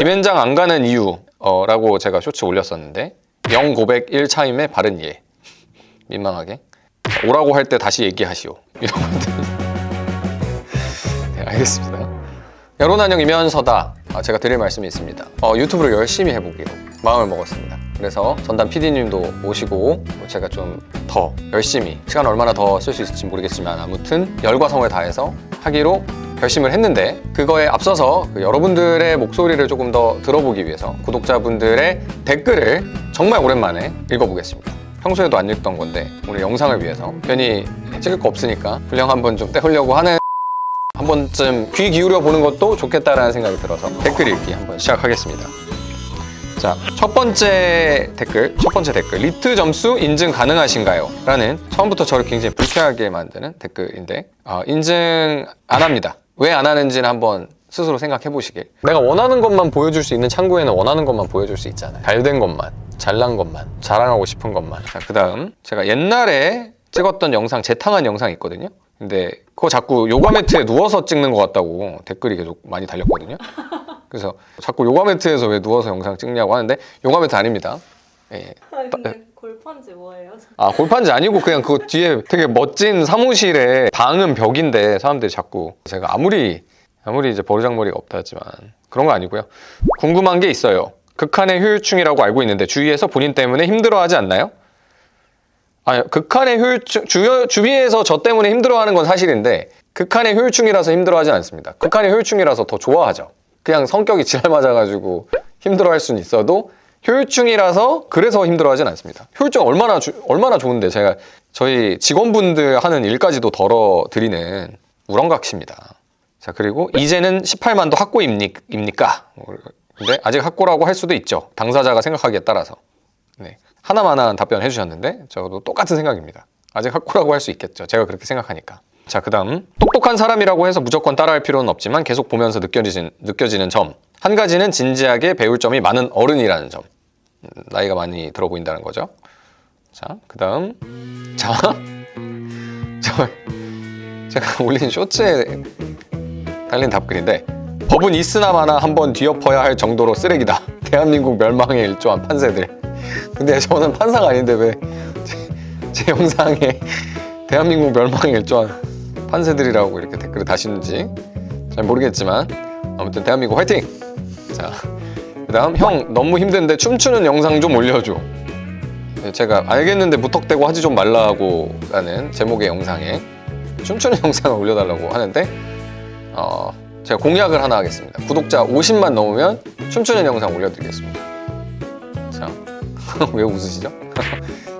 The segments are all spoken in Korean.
김현장 안 가는 이유 라고 제가 쇼츠 올렸었는데 0 고백 1 차임의 바른 이해. 민망하게 오라고 할 때 다시 얘기하시오 이런 것들. 네, 알겠습니다. 여론안영이면서다 제가 드릴 말씀이 있습니다. 유튜브를 열심히 해보기로 마음을 먹었습니다. 그래서 전담 PD님도 모시고 제가 좀 더 열심히 시간 얼마나 더 쓸 수 있을지 모르겠지만 아무튼 열과 성을 다해서 하기로 결심을 했는데, 그거에 앞서서 여러분들의 목소리를 조금 더 들어보기 위해서 구독자분들의 댓글을 정말 오랜만에 읽어보겠습니다. 평소에도 안 읽던 건데 오늘 영상을 위해서 괜히 찍을 거 없으니까 분량 한번 좀 때우려고 하는, 한 번쯤 귀 기울여 보는 것도 좋겠다라는 생각이 들어서 댓글 읽기 한번 시작하겠습니다. 자, 첫 번째 댓글 리트 점수 인증 가능하신가요? 라는, 처음부터 저를 굉장히 불쾌하게 만드는 댓글인데 인증 안 합니다. 왜 안 하는지는 한번 스스로 생각해 보시길. 내가 원하는 것만 보여줄 수 있는 창구에는 원하는 것만 보여줄 수 있잖아요. 잘된 것만, 잘난 것만, 자랑하고 싶은 것만. 자, 그 다음 제가 옛날에 찍었던 영상, 재탕한 영상이 있거든요. 근데 그거 자꾸 요가 매트에 누워서 찍는 것 같다고 댓글이 계속 많이 달렸거든요. 그래서 자꾸 요가 매트에서 왜 누워서 영상 찍냐고 하는데 요가 매트 아닙니다. 예. 아니 근데 골판지 뭐예요? 골판지 아니고 그냥 그 뒤에 되게 멋진 사무실에 방은 벽인데 사람들이 자꾸, 제가 아무리 이제 버르장머리가 없다 하지만 그런 거 아니고요. 궁금한 게 있어요. 극한의 효율충이라고 알고 있는데 주위에서 본인 때문에 힘들어하지 않나요? 극한의 효율충, 주위에서 저 때문에 힘들어하는 건 사실인데 극한의 효율충이라서 힘들어하지 않습니다. 극한의 효율충이라서 더 좋아하죠. 그냥 성격이 지랄 맞아가지고 힘들어할 수는 있어도 효율충이라서 그래서 힘들어하진 않습니다. 효율충 얼마나 좋은데 제가 저희 직원분들 하는 일까지도 덜어드리는 우렁각시입니다. 자, 그리고 이제는 18만도 학고입니까? 근데 아직 학고라고 할 수도 있죠. 당사자가 생각하기에 따라서. 네. 하나만한 답변 해주셨는데 저도 똑같은 생각입니다. 아직 학고라고 할 수 있겠죠. 제가 그렇게 생각하니까. 자, 그 다음 똑똑한 사람이라고 해서 무조건 따라할 필요는 없지만 계속 보면서 느껴지는 점. 한 가지는 진지하게 배울 점이 많은 어른이라는 점. 나이가 많이 들어 보인다는 거죠. 자, 그 다음 제가 올린 쇼츠에 달린 답글인데, 법은 있으나 마나 한번 뒤엎어야 할 정도로 쓰레기다. 대한민국 멸망에 일조한 판세들. 근데 저는 판사가 아닌데 왜 제 영상에 대한민국 멸망에 일조한 판세들이라고 이렇게 댓글을 다시는지 잘 모르겠지만 아무튼 대한민국 화이팅! 자, 그 다음 형 너무 힘든데 춤추는 영상 좀 올려줘. 제가 알겠는데 무턱대고 하지 좀 말라고 라는 제목의 영상에 춤추는 영상을 올려달라고 하는데 제가 공약을 하나 하겠습니다. 구독자 50만 넘으면 춤추는 영상 올려드리겠습니다. 자, 왜 웃으시죠?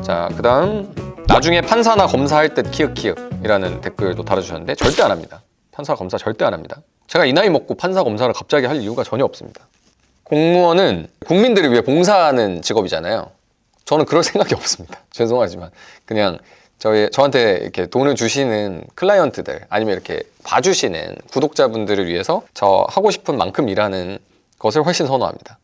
자, 그 다음 나중에 판사나 검사할 때 키읔키읔이라는 댓글도 달아주셨는데 절대 안 합니다. 판사 검사 절대 안 합니다. 제가 이 나이 먹고 판사 검사를 갑자기 할 이유가 전혀 없습니다. 공무원은 국민들을 위해 봉사하는 직업이잖아요. 저는 그럴 생각이 없습니다. 죄송하지만 그냥 저한테 이렇게 돈을 주시는 클라이언트들 아니면 이렇게 봐주시는 구독자분들을 위해서 저 하고 싶은 만큼 일하는 것을 훨씬 선호합니다.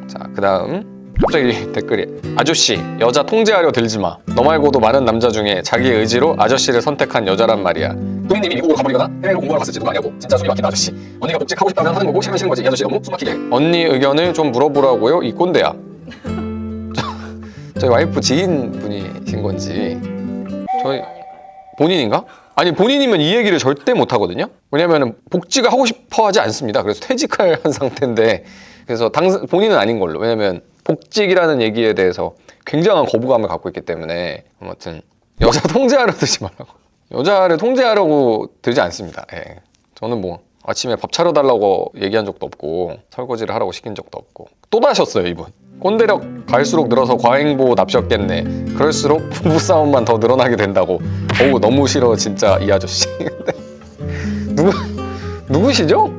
자, 그 다음 갑자기 댓글이 아저씨 여자 통제하려 들지 마. 너 말고도 많은 남자 중에 자기의 의지로 아저씨를 선택한 여자란 말이야. 도희님이 미국으로 가버리거나 해외로 공부하러 갔을지도 아니고 진짜 숨이 막힌 아저씨. 언니가 복직하고 싶다면 하는 거고 싫으면 싫은 거지. 이 아저씨 너무 숨 막히게 해. 언니 의견을 좀 물어보라고요. 이 꼰대야. 저희 와이프 지인분이신 건지. 저희 본인인가? 아니 본인이면 이 얘기를 절대 못 하거든요. 왜냐면 복직을 하고 싶어 하지 않습니다. 그래서 퇴직할 한 상태인데, 그래서 본인은 아닌 걸로. 왜냐면 복직이라는 얘기에 대해서 굉장한 거부감을 갖고 있기 때문에. 아무튼 여자 통제하려 들지 말라고. 여자를 통제하려고 들지 않습니다. 예. 저는 뭐 아침에 밥 차려달라고 얘기한 적도 없고 설거지를 하라고 시킨 적도 없고. 또 다셨어요 이분. 꼰대력 갈수록 늘어서 과잉보호 납셨겠네. 그럴수록 부부싸움만 더 늘어나게 된다고. 어우 너무 싫어 진짜 이 아저씨. 누구시죠?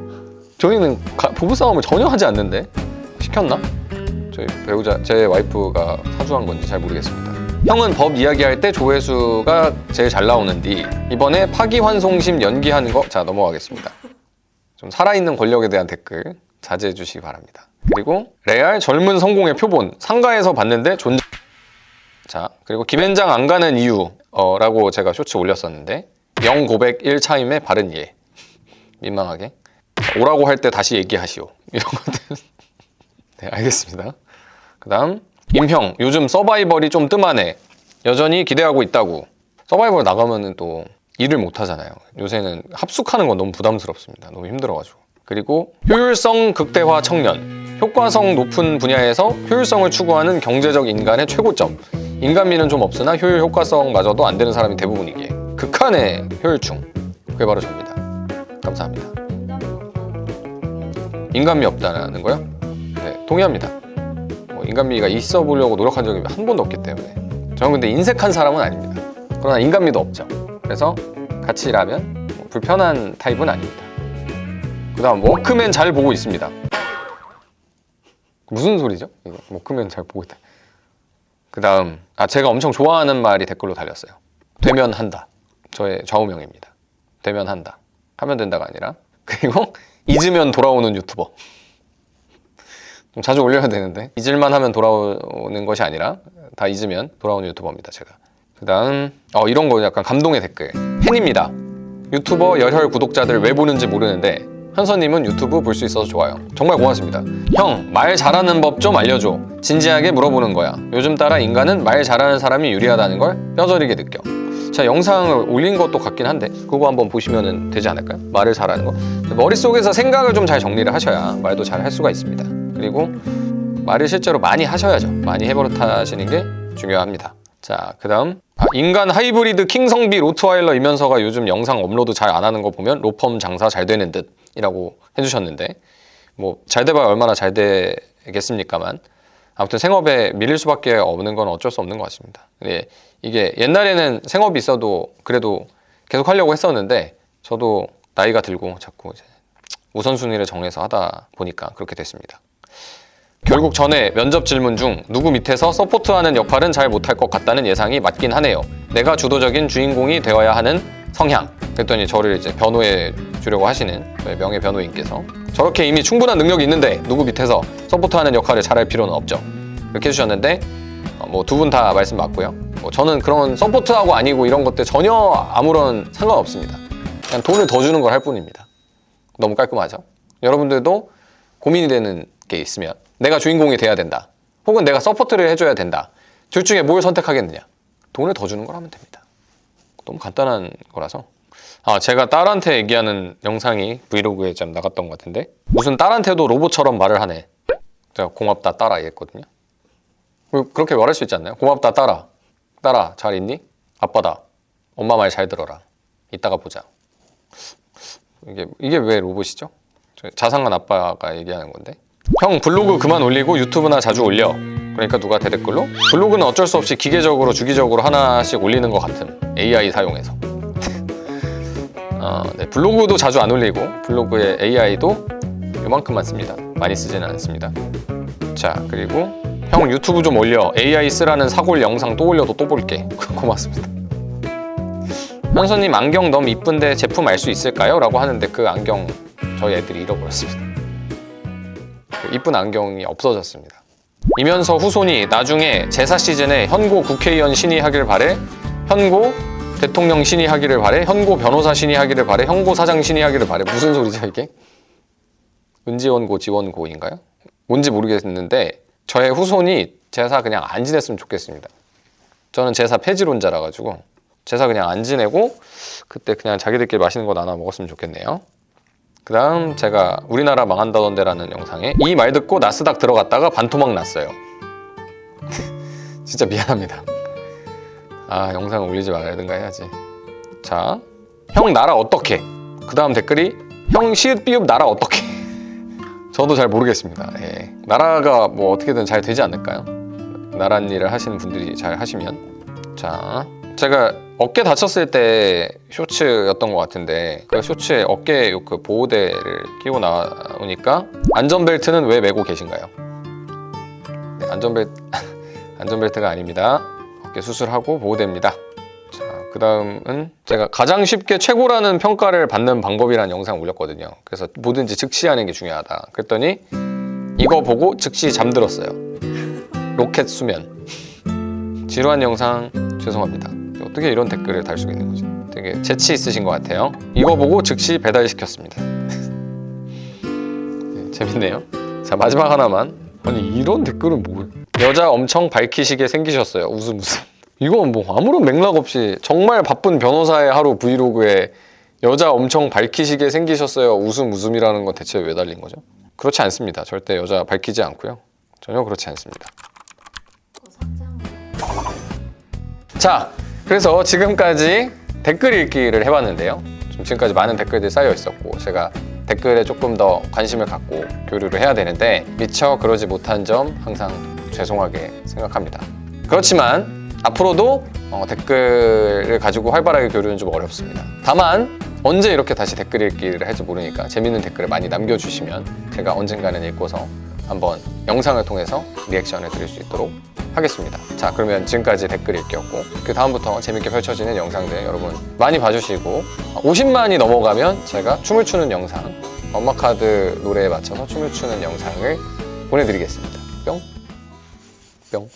저희는 부부싸움을 전혀 하지 않는데. 시켰나? 저희 배우자, 제 와이프가 사주한 건지 잘 모르겠습니다. 형은 법 이야기할 때 조회수가 제일 잘 나오는데 이번에 파기환송심 연기하는 거. 자, 넘어가겠습니다. 좀 살아있는 권력에 대한 댓글 자제해 주시기 바랍니다. 그리고 레알 젊은 성공의 표본 상가에서 봤는데 자, 그리고 김현장 안 가는 이유 라고 제가 쇼츠 올렸었는데 0 고백 1 차임의 바른 이해. 민망하게 오라고 할 때 다시 얘기하시오 이런 것들. 알겠습니다. 그 다음 임형, 요즘 서바이벌이 좀 뜸하네. 여전히 기대하고 있다고. 서바이벌 나가면은 또 일을 못 하잖아요. 요새는 합숙하는 건 너무 부담스럽습니다. 너무 힘들어가지고. 그리고 효율성 극대화 청년. 효과성 높은 분야에서 효율성을 추구하는 경제적 인간의 최고점. 인간미는 좀 없으나 효율 효과성마저도 안 되는 사람이 대부분이기에 극한의 효율충. 그게 바로 접니다. 감사합니다. 인간미 없다는 거요? 네, 동의합니다. 인간미가 있어 보려고 노력한 적이 한 번도 없기 때문에. 저는 근데 인색한 사람은 아닙니다. 그러나 인간미도 없죠. 그래서 같이 일하면 불편한 타입은 아닙니다. 그 다음 워크맨 잘 보고 있습니다. 무슨 소리죠? 이거 워크맨 잘 보고 있다. 그 다음 제가 엄청 좋아하는 말이 댓글로 달렸어요. 되면 한다. 저의 좌우명입니다. 되면 한다. 하면 된다가 아니라. 그리고 잊으면 돌아오는 유튜버. 좀 자주 올려야 되는데 잊을만 하면 돌아오는 것이 아니라 다 잊으면 돌아오는 유튜버입니다. 제가. 그 다음 이런 거 약간 감동의 댓글. 팬입니다. 유튜버 열혈 구독자들 왜 보는지 모르는데 현서님은 유튜브 볼 수 있어서 좋아요. 정말 고맙습니다. 형, 말 잘하는 법 좀 알려줘. 진지하게 물어보는 거야. 요즘 따라 인간은 말 잘하는 사람이 유리하다는 걸 뼈저리게 느껴. 제가 영상을 올린 것도 같긴 한데 그거 한번 보시면 되지 않을까요? 말을 잘하는 거. 머릿속에서 생각을 좀 잘 정리를 하셔야 말도 잘 할 수가 있습니다. 그리고 말을 실제로 많이 하셔야죠. 많이 해버릇하시는 게 중요합니다. 자, 그 다음 인간 하이브리드 킹성비 로트와일러 이면서가 요즘 영상 업로드 잘 안 하는 거 보면 로펌 장사 잘 되는 듯 이라고 해주셨는데 뭐 잘 돼봐야 얼마나 잘 되겠습니까만 아무튼 생업에 밀릴 수밖에 없는 건 어쩔 수 없는 것 같습니다. 이게 옛날에는 생업이 있어도 그래도 계속 하려고 했었는데 저도 나이가 들고 자꾸 이제 우선순위를 정해서 하다 보니까 그렇게 됐습니다. 결국 전에 면접 질문 중 누구 밑에서 서포트하는 역할은 잘 못할 것 같다는 예상이 맞긴 하네요. 내가 주도적인 주인공이 되어야 하는 성향. 그랬더니 저를 이제 변호해 주려고 하시는 명예 변호인께서 저렇게 이미 충분한 능력이 있는데 누구 밑에서 서포트하는 역할을 잘할 필요는 없죠. 이렇게 해주셨는데 뭐 두 분 다 말씀 맞고요. 저는 그런 서포트하고 아니고 이런 것들 전혀 아무런 상관없습니다. 그냥 돈을 더 주는 걸 할 뿐입니다. 너무 깔끔하죠? 여러분들도 고민이 되는 게 있으면 내가 주인공이 돼야 된다. 혹은 내가 서포트를 해줘야 된다. 둘 중에 뭘 선택하겠느냐? 돈을 더 주는 걸 하면 됩니다. 너무 간단한 거라서. 제가 딸한테 얘기하는 영상이 브이로그에 좀 나갔던 것 같은데 무슨 딸한테도 로봇처럼 말을 하네. 제가 고맙다 딸아 이랬거든요. 그렇게 말할 수 있지 않나요? 고맙다 딸아. 딸아 잘 있니? 아빠다. 엄마 말 잘 들어라. 이따가 보자. 이게 왜 로봇이죠? 자상한 아빠가 얘기하는 건데. 형 블로그 그만 올리고 유튜브나 자주 올려. 그러니까 누가 대댓글로 블로그는 어쩔 수 없이 기계적으로 주기적으로 하나씩 올리는 것 같음. AI 사용해서. 네, 블로그도 자주 안 올리고 블로그에 AI도 요만큼만 씁니다. 많이 쓰지는 않습니다. 자, 그리고 형 유튜브 좀 올려. AI 쓰라는 사골 영상 또 올려도 또 볼게. 고맙습니다. 현서님 안경 너무 이쁜데 제품 알 수 있을까요? 라고 하는데 그 안경 저희 애들이 잃어버렸습니다. 그 이쁜 안경이 없어졌습니다. 이면서 후손이 나중에 제사 시즌에 현고 국회의원 신의하길 바래, 현고 대통령 신의하기를 바래, 현고 변호사 신의하기를 바래, 현고 사장 신의하기를 바래. 무슨 소리죠 이게? 은지원고 지원고인가요? 뭔지 모르겠는데 저의 후손이 제사 그냥 안 지냈으면 좋겠습니다. 저는 제사 폐지론자라 가지고 제사 그냥 안 지내고 그때 그냥 자기들끼리 맛있는 거 나눠 먹었으면 좋겠네요. 그 다음 제가 우리나라 망한다던데라는 영상에 이 말 듣고 나스닥 들어갔다가 반토막 났어요. 진짜 미안합니다. 영상 올리지 말든가 해야지. 자, 형 나라 어떻게? 그 다음 댓글이 형 시읒 비읍 나라 어떻게? 저도 잘 모르겠습니다. 예. 나라가 뭐 어떻게든 잘 되지 않을까요? 나란 일을 하시는 분들이 잘 하시면. 자, 제가 어깨 다쳤을 때 쇼츠였던 것 같은데 그 쇼츠에 어깨 그 보호대를 끼고 나오니까 안전벨트는 왜 메고 계신가요? 네, 안전벨트가 아닙니다. 어깨 수술하고 보호대입니다. 자, 그 다음은 제가 가장 쉽게 최고라는 평가를 받는 방법이라는 영상 올렸거든요. 그래서 뭐든지 즉시 하는 게 중요하다. 그랬더니 이거 보고 즉시 잠들었어요. 로켓 수면. 지루한 영상 죄송합니다. 어떻게 이런 댓글을 달 수가 있는 거지? 되게 재치 있으신 것 같아요. 이거 보고 즉시 배달시켰습니다. 네, 재밌네요. 자, 마지막 하나만 아니 이런 댓글은 뭐 여자 엄청 밝히시게 생기셨어요. 웃음. 이건 뭐 아무런 맥락 없이 정말 바쁜 변호사의 하루 브이로그에 여자 엄청 밝히시게 생기셨어요. 웃음이라는 건 대체 왜 달린 거죠? 그렇지 않습니다. 절대 여자 밝히지 않고요. 전혀 그렇지 않습니다. 자, 그래서 지금까지 댓글 읽기를 해봤는데요. 지금까지 많은 댓글들이 쌓여 있었고 제가 댓글에 조금 더 관심을 갖고 교류를 해야 되는데 미처 그러지 못한 점 항상 죄송하게 생각합니다. 그렇지만 앞으로도 댓글을 가지고 활발하게 교류는 좀 어렵습니다. 다만 언제 이렇게 다시 댓글 읽기를 할지 모르니까 재밌는 댓글을 많이 남겨주시면 제가 언젠가는 읽고서 한번 영상을 통해서 리액션을 드릴 수 있도록 하겠습니다. 자, 그러면 지금까지 댓글 읽기였고 그 다음부터 재밌게 펼쳐지는 영상들 여러분 많이 봐주시고 50만이 넘어가면 제가 춤을 추는 영상, 엄마카드 노래에 맞춰서 춤을 추는 영상을 보내드리겠습니다. 뿅! 뿅!